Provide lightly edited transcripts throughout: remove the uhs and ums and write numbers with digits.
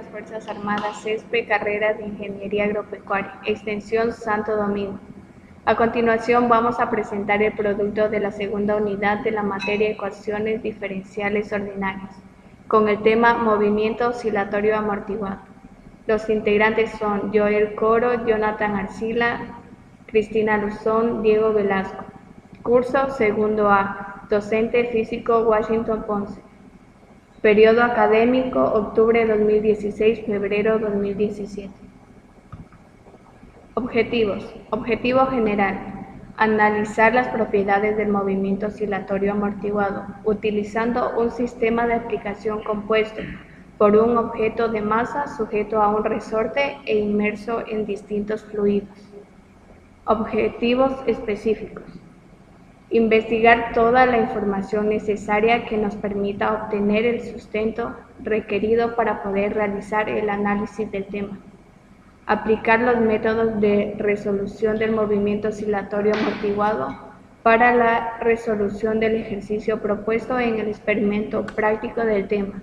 las Fuerzas Armadas, CESPE, carrera de Ingeniería Agropecuaria, extensión Santo Domingo. A continuación vamos a presentar el producto de la segunda unidad de la materia Ecuaciones Diferenciales Ordinarias, con el tema Movimiento Oscilatorio Amortiguado. Los integrantes son Joel Coro, Jonathan Arcila, Cristina Luzón, Diego Velasco. Curso segundo A, docente físico Washington Ponce. Periodo académico, octubre 2016, febrero 2017. Objetivos. Objetivo general. Analizar las propiedades del movimiento oscilatorio amortiguado, utilizando un sistema de aplicación compuesto por un objeto de masa sujeto a un resorte e inmerso en distintos fluidos. Objetivos específicos. Investigar toda la información necesaria que nos permita obtener el sustento requerido para poder realizar el análisis del tema. Aplicar los métodos de resolución del movimiento oscilatorio amortiguado para la resolución del ejercicio propuesto en el experimento práctico del tema.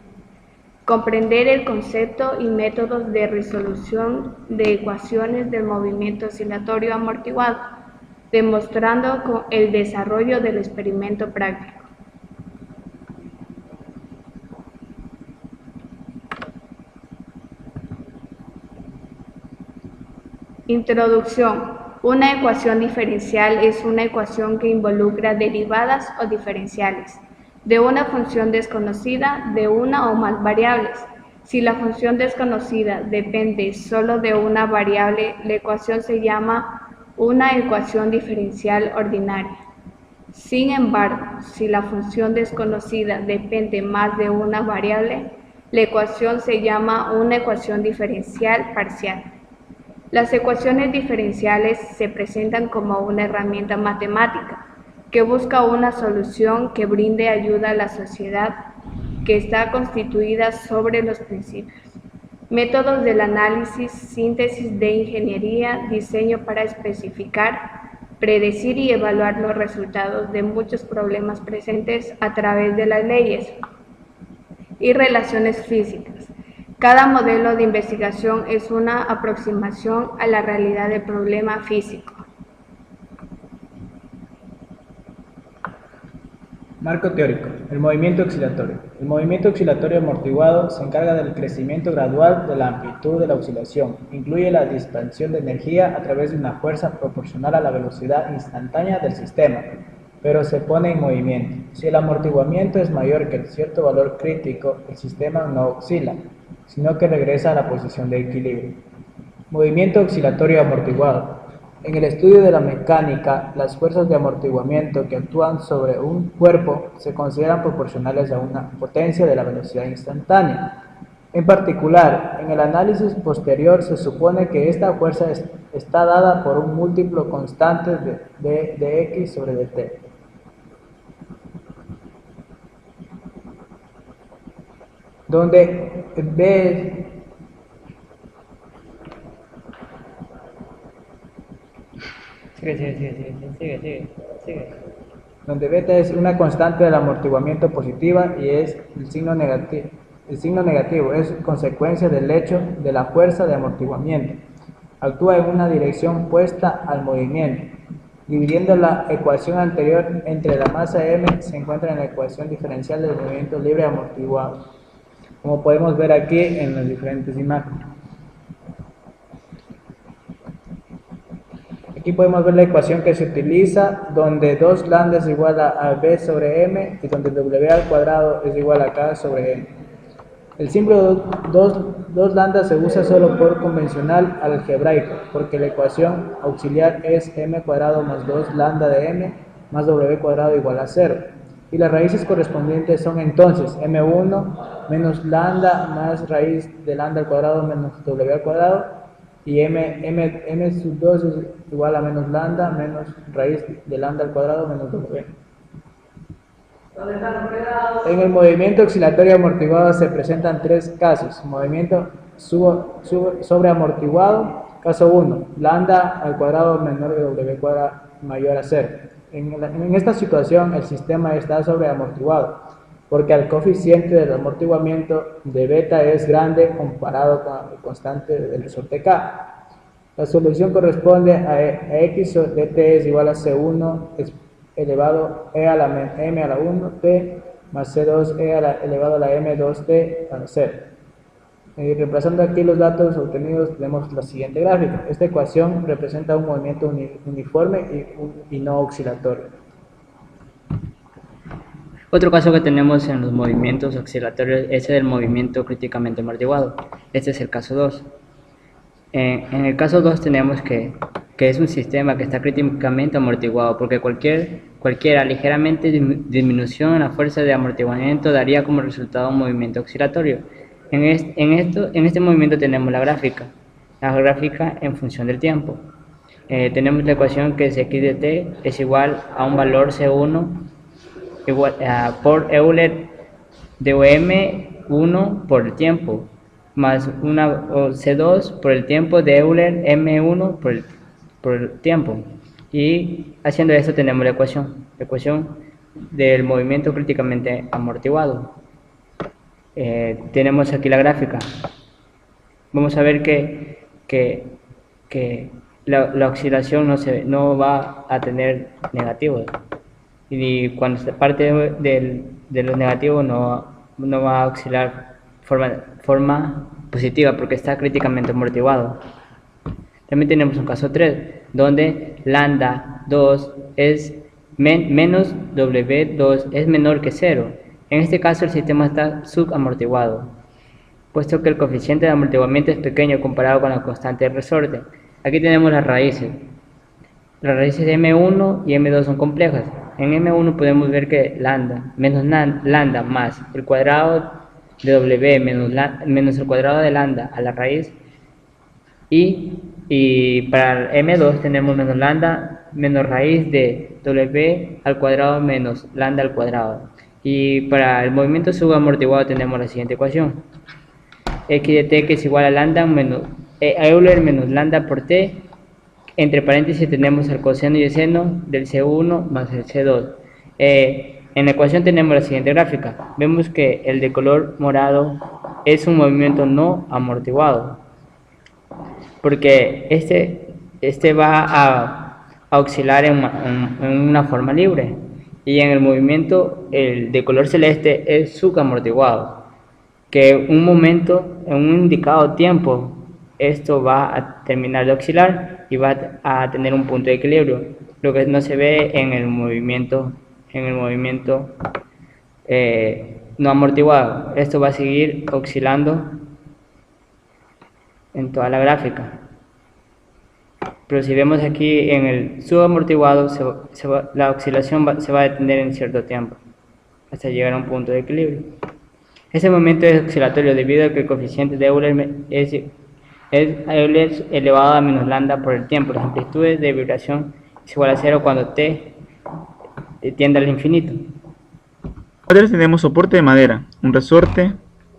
Comprender el concepto y métodos de resolución de ecuaciones del movimiento oscilatorio amortiguado, demostrando con el desarrollo del experimento práctico. Introducción. Una ecuación diferencial es una ecuación que involucra derivadas o diferenciales de una función desconocida de una o más variables. Si la función desconocida depende solo de una variable, la ecuación se llama una ecuación diferencial ordinaria. Sin embargo, si la función desconocida depende más de una variable, la ecuación se llama una ecuación diferencial parcial. Las ecuaciones diferenciales se presentan como una herramienta matemática que busca una solución que brinde ayuda a la sociedad que está constituida sobre los principios. Métodos del análisis, síntesis de ingeniería, diseño para especificar, predecir y evaluar los resultados de muchos problemas presentes a través de las leyes y relaciones físicas. Cada modelo de investigación es una aproximación a la realidad del problema físico. Marco teórico. El movimiento oscilatorio. El movimiento oscilatorio amortiguado se encarga del crecimiento gradual de la amplitud de la oscilación. Incluye la dispersión de energía a través de una fuerza proporcional a la velocidad instantánea del sistema, pero se pone en movimiento. Si el amortiguamiento es mayor que cierto valor crítico, el sistema no oscila, sino que regresa a la posición de equilibrio. Movimiento oscilatorio amortiguado. En el estudio de la mecánica, las fuerzas de amortiguamiento que actúan sobre un cuerpo se consideran proporcionales a una potencia de la velocidad instantánea. En particular, en el análisis posterior se supone que esta fuerza está dada por un múltiplo constante de x sobre dt. Donde B donde beta es una constante del amortiguamiento positiva y es el signo negativo. El signo negativo es consecuencia del hecho de la fuerza de amortiguamiento. Actúa en una dirección opuesta al movimiento. Dividiendo la ecuación anterior entre la masa m, se encuentra en la ecuación diferencial del movimiento libre amortiguado, como podemos ver aquí en las diferentes imágenes. Aquí podemos ver la ecuación que se utiliza, donde 2 lambda es igual a b sobre m y donde w al cuadrado es igual a k sobre m. El símbolo 2 lambda se usa solo por convencional algebraico, porque la ecuación auxiliar es m cuadrado más 2 lambda de m más w cuadrado igual a 0. Y las raíces correspondientes son entonces m1 menos lambda más raíz de lambda al cuadrado menos w al cuadrado, y m sub 2 es igual a menos lambda menos raíz de lambda al cuadrado menos w. En el movimiento oscilatorio amortiguado se presentan 3 casos. Movimiento sobreamortiguado. Caso 1, lambda al cuadrado menor que w cuadrado mayor a 0. En esta situación el sistema está sobreamortiguado. porque el coeficiente del amortiguamiento de beta es grande comparado con el constante del resorte K. La solución corresponde a x de t es igual a C1 elevado e a la m a la 1t más C2 elevado a la m2t a la 0. Reemplazando aquí los datos obtenidos, tenemos la siguiente gráfica. Esta ecuación representa un movimiento uniforme y no oscilatorio. Otro caso que tenemos en los movimientos oscilatorios es el movimiento críticamente amortiguado. Este es el caso 2. En el caso 2 tenemos que es un sistema que está críticamente amortiguado, porque cualquiera ligeramente disminución en la fuerza de amortiguamiento daría como resultado un movimiento oscilatorio. En este movimiento tenemos la gráfica en función del tiempo. Tenemos la ecuación que es x de t es igual a un valor C1 por Euler de M1 por el tiempo, más una C2 por el tiempo de Euler M1 por el tiempo. Y haciendo esto tenemos la ecuación del movimiento críticamente amortiguado. Tenemos aquí la gráfica. Vamos a ver que la oscilación no va a tener negativos. Y cuando se parte de los negativos no va a oscilar forma positiva porque está críticamente amortiguado. También tenemos un caso 3, donde lambda 2 es menos W2 es menor que 0. En este caso el sistema está subamortiguado, puesto que el coeficiente de amortiguamiento es pequeño comparado con la constante de resorte. Aquí tenemos las raíces. Las raíces de M1 y M2 son complejas. En M1 podemos ver que lambda menos lambda más el cuadrado de W menos el cuadrado de lambda a la raíz, y para el M2 tenemos menos lambda menos raíz de W al cuadrado menos lambda al cuadrado. Y para el movimiento subamortiguado tenemos la siguiente ecuación: x de t que es igual a lambda menos Euler menos lambda por t. Entre paréntesis tenemos el coseno y el seno del C1 más el C2. En la ecuación tenemos la siguiente gráfica. Vemos que el de color morado es un movimiento no amortiguado, porque este va a oscilar en una forma libre, y en el movimiento el de color celeste es subamortiguado, que en un indicado tiempo esto va a terminar de oscilar y va a tener un punto de equilibrio, lo que no se ve en el movimiento no amortiguado. Esto va a seguir oscilando en toda la gráfica. Pero si vemos aquí en el subamortiguado, la oscilación se va a detener en cierto tiempo, hasta llegar a un punto de equilibrio. Este momento es oscilatorio debido a que el coeficiente de Euler es Euler elevado a menos lambda por el tiempo. Las amplitudes de vibración es igual a 0 cuando t tiende al infinito. Ahora tenemos soporte de madera, un resorte,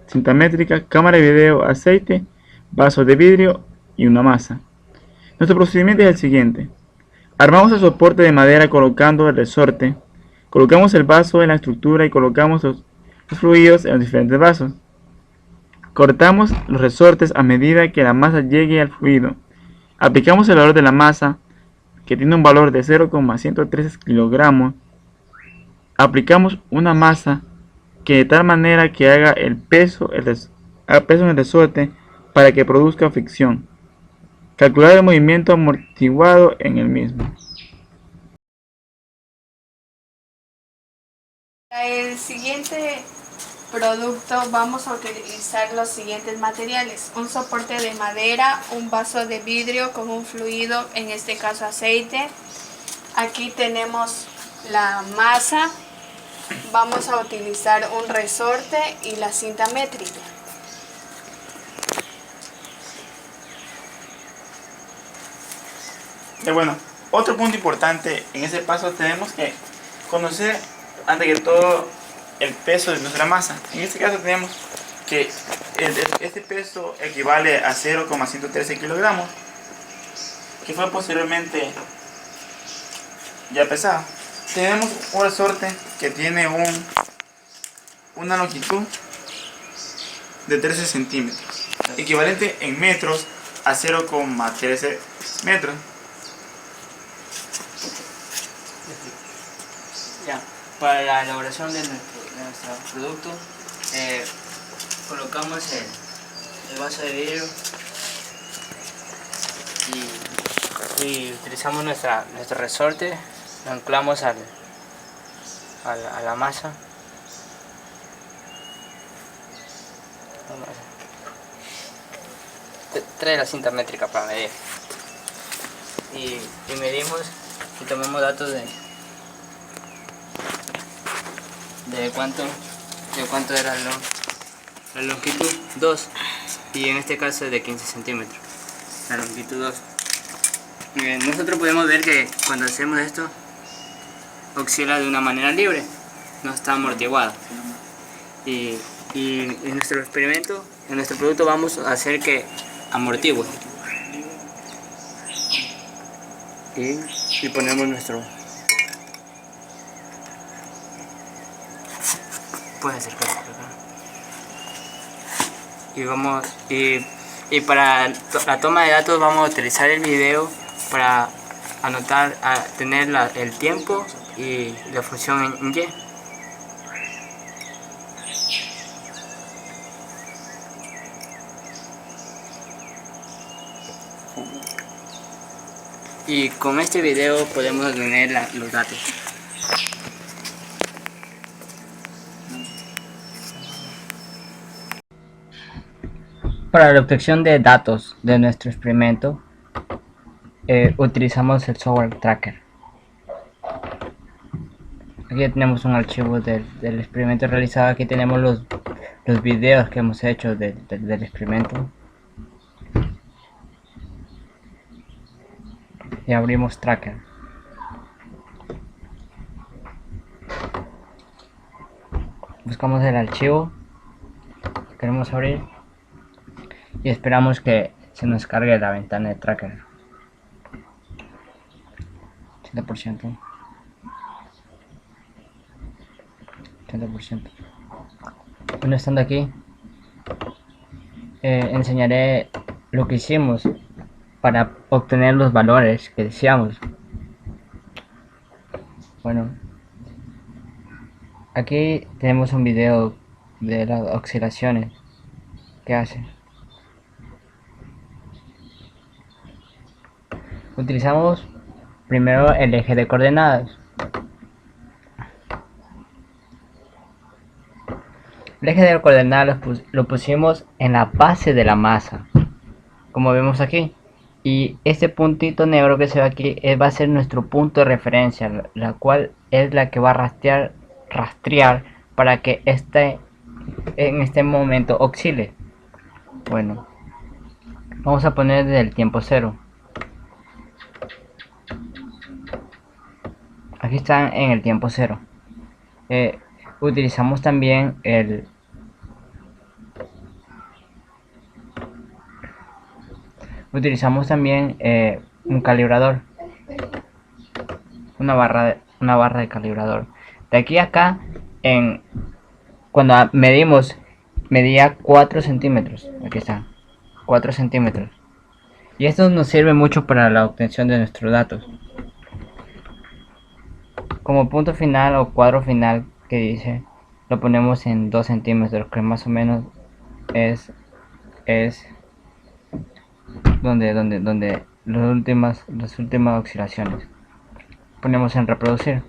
cinta métrica, cámara de video, aceite, vaso de vidrio y una masa. Nuestro procedimiento es el siguiente: armamos el soporte de madera colocando el resorte, colocamos el vaso en la estructura y colocamos los fluidos en los diferentes vasos. Cortamos los resortes a medida que la masa llegue al fluido. Aplicamos el valor de la masa, que tiene un valor de 0,113 kilogramos. Aplicamos una masa que de tal manera que haga peso en el resorte para que produzca fricción. Calcular el movimiento amortiguado en el mismo. El siguiente producto vamos a utilizar los siguientes materiales: un soporte de madera, un vaso de vidrio con un fluido, en este caso aceite. Aquí tenemos la masa, vamos a utilizar un resorte y la cinta métrica. Bueno, otro punto importante en ese paso tenemos que conocer antes que todo el peso de nuestra masa. En este caso tenemos que este peso equivale a 0,113 kilogramos, que fue posteriormente ya pesado. Tenemos un resorte que tiene una longitud de 13 centímetros, equivalente en metros a 0,13 metros. Ya, para la elaboración de nuestro producto, colocamos el vaso de vidrio y utilizamos nuestro resorte, lo anclamos a la masa. Trae la cinta métrica para medir y medimos y tomamos datos de cuánto era la longitud 2 y en este caso de 15 centímetros, la longitud 2. Nosotros podemos ver que cuando hacemos esto oscila de una manera libre, no está amortiguado, y en nuestro experimento, en nuestro producto, vamos a hacer que amortigue y ponemos nuestro... Puedes acercarse por acá. Y para la toma de datos vamos a utilizar el video para anotar, tener el tiempo y la función en Y. Y con este video podemos obtener los datos. Para la obtención de datos de nuestro experimento, utilizamos el software tracker. Aquí tenemos un archivo del experimento realizado. Aquí tenemos los videos que hemos hecho del experimento. Y abrimos tracker. Buscamos el archivo que queremos abrir y esperamos que se nos cargue la ventana de tracker. 80%. 80%. Bueno, estando aquí, enseñaré lo que hicimos para obtener los valores que deseamos. Bueno, aquí tenemos un video de las oscilaciones que hace. Utilizamos primero el eje de coordenadas. El eje de coordenadas lo pusimos en la base de la masa, como vemos aquí. Y este puntito negro que se ve aquí va a ser nuestro punto de referencia, la cual es la que va a rastrear para que en este momento oscile. Bueno, vamos a poner desde el tiempo 0. Aquí están en el tiempo 0. Utilizamos también un calibrador, una barra de calibrador. De aquí a acá, cuando medimos, medía 4 centímetros. Aquí está, 4 centímetros. Y esto nos sirve mucho para la obtención de nuestros datos. Como punto final o cuadro final que dice, lo ponemos en 2 centímetros, que más o menos es donde las últimas oscilaciones. Ponemos en reproducir.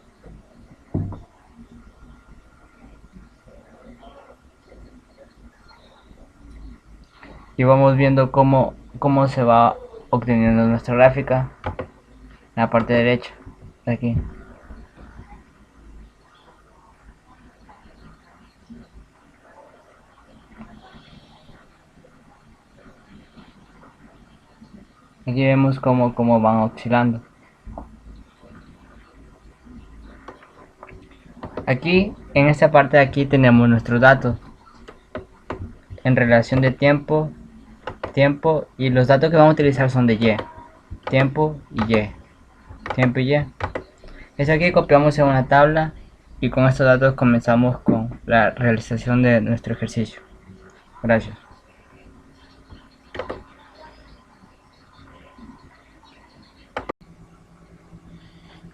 Y vamos viendo cómo se va obteniendo nuestra gráfica en la parte derecha de aquí. Aquí vemos cómo van oscilando. Aquí, en esta parte de aquí, tenemos nuestros datos en relación de tiempo, y los datos que vamos a utilizar son de Y, tiempo y Y. Es aquí, copiamos en una tabla Y con estos datos comenzamos con la realización de nuestro ejercicio. Gracias.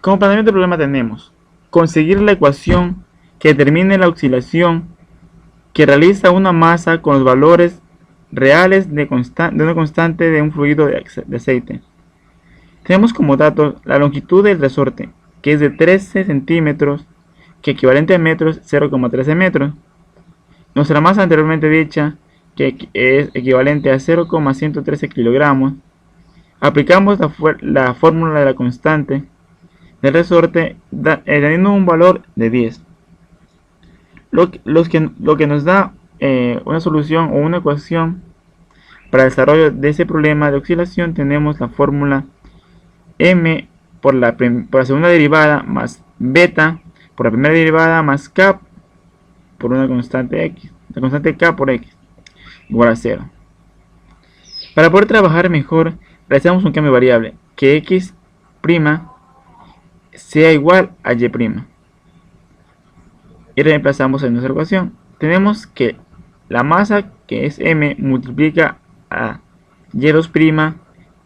Como planteamiento del problema tenemos conseguir la ecuación que determine la oscilación que realiza una masa con los valores reales de una constante de un fluido de aceite. Tenemos como datos la longitud del resorte, que es de 13 centímetros, que equivalente a metros, 0,13 metros. Nuestra masa anteriormente dicha, que es equivalente a 0,113 kilogramos. Aplicamos la fórmula de la constante del resorte, teniendo un valor de 10. Lo que nos da una solución o una ecuación para el desarrollo de ese problema de oscilación. Tenemos la fórmula m por la segunda derivada más beta por la primera derivada más k por una constante x, la constante k por x igual a 0. Para poder trabajar mejor, realizamos un cambio de variable, que x' sea igual a y'. Y reemplazamos en nuestra ecuación. Tenemos que la masa, que es m, multiplica a y2'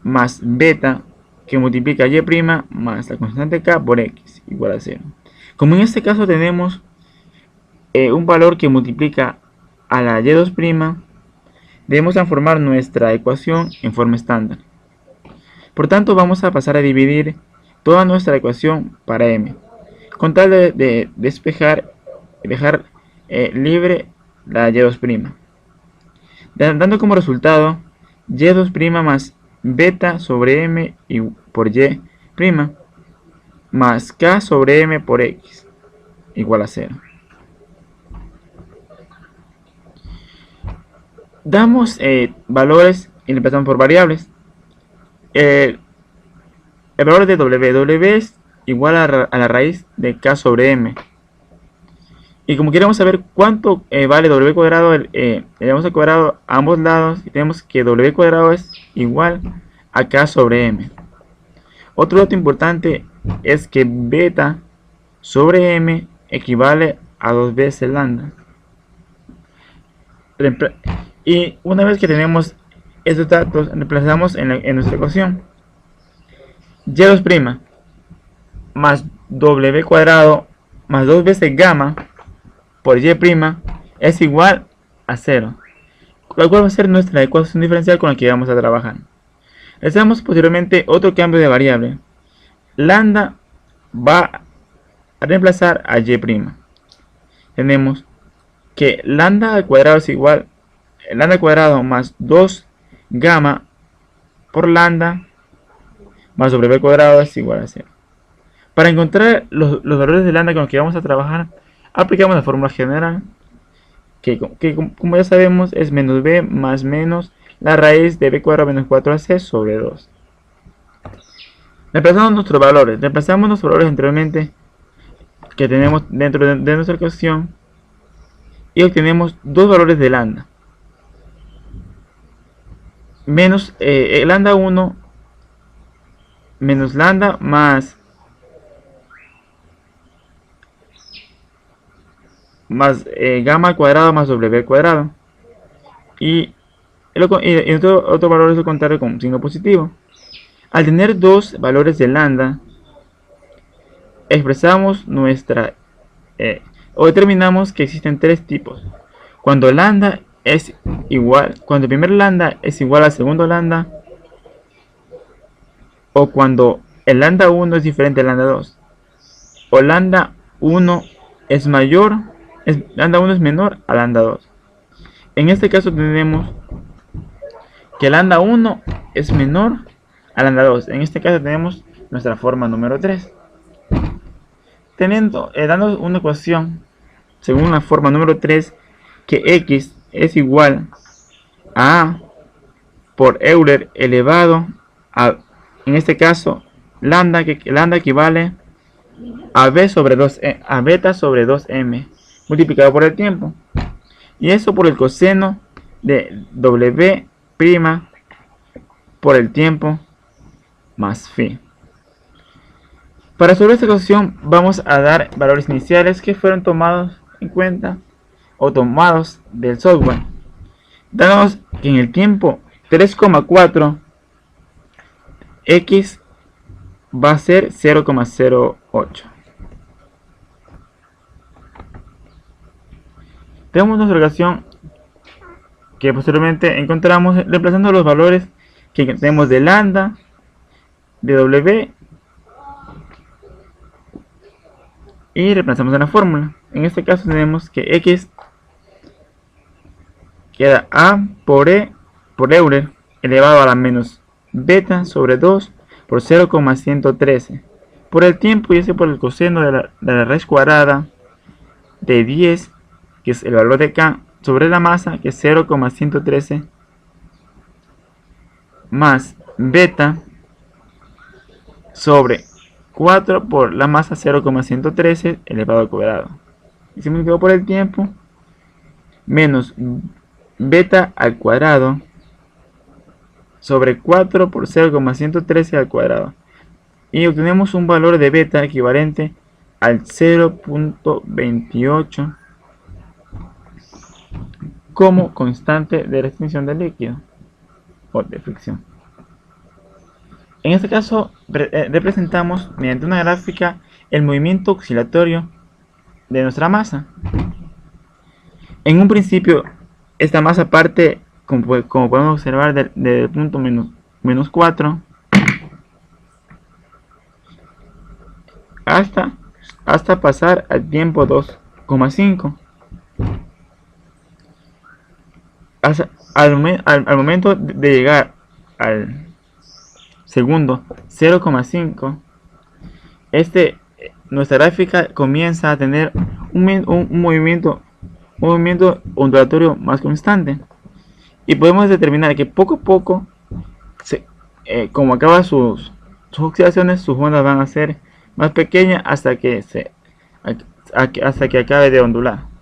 más beta, que multiplica a y' más la constante k por x igual a 0. Como en este caso tenemos un valor que multiplica a la y2', debemos transformar nuestra ecuación en forma estándar. Por tanto, vamos a pasar a dividir toda nuestra ecuación para m, con tal de dejar libre la y2', dando como resultado y2' más beta sobre m por y' más k sobre m por x igual a 0. Damos valores y reemplazamos por variables. El valor de w es igual a la raíz de k sobre m. Y como queremos saber cuánto vale w cuadrado, le damos al cuadrado a ambos lados y tenemos que w cuadrado es igual a k sobre m. Otro dato importante es que beta sobre m equivale a 2 veces lambda. Y una vez que tenemos estos datos, reemplazamos en nuestra ecuación. y2' más w cuadrado más 2 veces gamma por y' es igual a 0, lo cual va a ser nuestra ecuación diferencial con la que vamos a trabajar. Realizamos posteriormente otro cambio de variable. Lambda va a reemplazar a y'. Tenemos que lambda al cuadrado es igual a lambda al cuadrado más 2 gamma por lambda más w cuadrado es igual a 0. Para encontrar los valores de lambda con los que vamos a trabajar, aplicamos la fórmula general, que como ya sabemos es menos b más menos la raíz de b cuadrado menos 4ac sobre 2. Reemplazamos nuestros valores anteriormente que tenemos dentro de nuestra ecuación y obtenemos dos valores de lambda. Menos lambda 1 menos lambda más gamma al cuadrado más w al cuadrado. Y otro valor es lo contrario con signo positivo. Al tener dos valores de lambda, expresamos o determinamos que existen tres tipos. Cuando lambda es igual, cuando el primer lambda es igual al segundo lambda, o cuando el lambda 1 es diferente al lambda 2, o lambda 1 es lambda 1 es menor a lambda 2. En este caso tenemos que lambda 1 es menor a lambda 2. En este caso tenemos nuestra forma número 3. Dando una ecuación según la forma número 3, que x es igual a A por Euler elevado a, en este caso, lambda equivale a b sobre 2 a beta sobre 2m multiplicado por el tiempo, y eso por el coseno de w' por el tiempo más phi. Para resolver esta ecuación vamos a dar valores iniciales que fueron tomados en cuenta o tomados del software. Dándonos que en el tiempo 3,4 x va a ser 0,08. Tenemos nuestra ecuación que posteriormente encontramos reemplazando los valores que tenemos de lambda, de w, y reemplazamos en la fórmula. En este caso tenemos que x queda a por e por Euler elevado a la menos beta sobre 2 por 0,113 por el tiempo y ese por el coseno de la raíz cuadrada de 10, que es el valor de k, sobre la masa, que es 0,113 más beta sobre 4 por la masa 0,113 elevado al cuadrado. Y se multiplicó por el tiempo menos beta al cuadrado sobre 4 por 0,113 al cuadrado. Y obtenemos un valor de beta equivalente al 0,28 como constante de restricción del líquido o de fricción. En este caso representamos mediante una gráfica el movimiento oscilatorio de nuestra masa. En un principio esta masa parte, como podemos observar, del punto menos 4 hasta pasar al tiempo 2,5. Al momento de llegar al segundo 0,5, nuestra gráfica comienza a tener un movimiento ondulatorio más constante, y podemos determinar que poco a poco, como acaba sus oxidaciones, sus ondas van a ser más pequeñas hasta que acabe de ondular.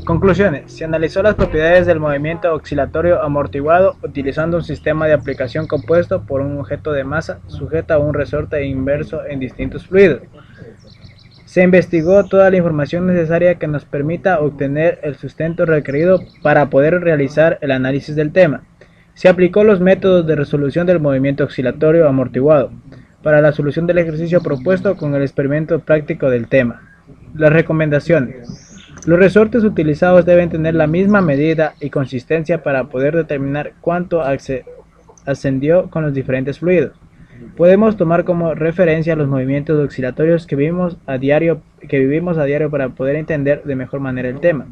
Conclusiones. Se analizó las propiedades del movimiento oscilatorio amortiguado utilizando un sistema de aplicación compuesto por un objeto de masa sujeto a un resorte inverso en distintos fluidos. Se investigó toda la información necesaria que nos permita obtener el sustento requerido para poder realizar el análisis del tema. Se aplicó los métodos de resolución del movimiento oscilatorio amortiguado para la solución del ejercicio propuesto con el experimento práctico del tema. Las recomendaciones. Los resortes utilizados deben tener la misma medida y consistencia para poder determinar cuánto ascendió con los diferentes fluidos. Podemos tomar como referencia los movimientos oscilatorios que vivimos a diario para poder entender de mejor manera el tema.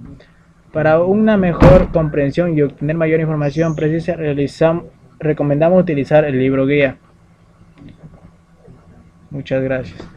Para una mejor comprensión y obtener mayor información precisa, recomendamos utilizar el libro guía. Muchas gracias.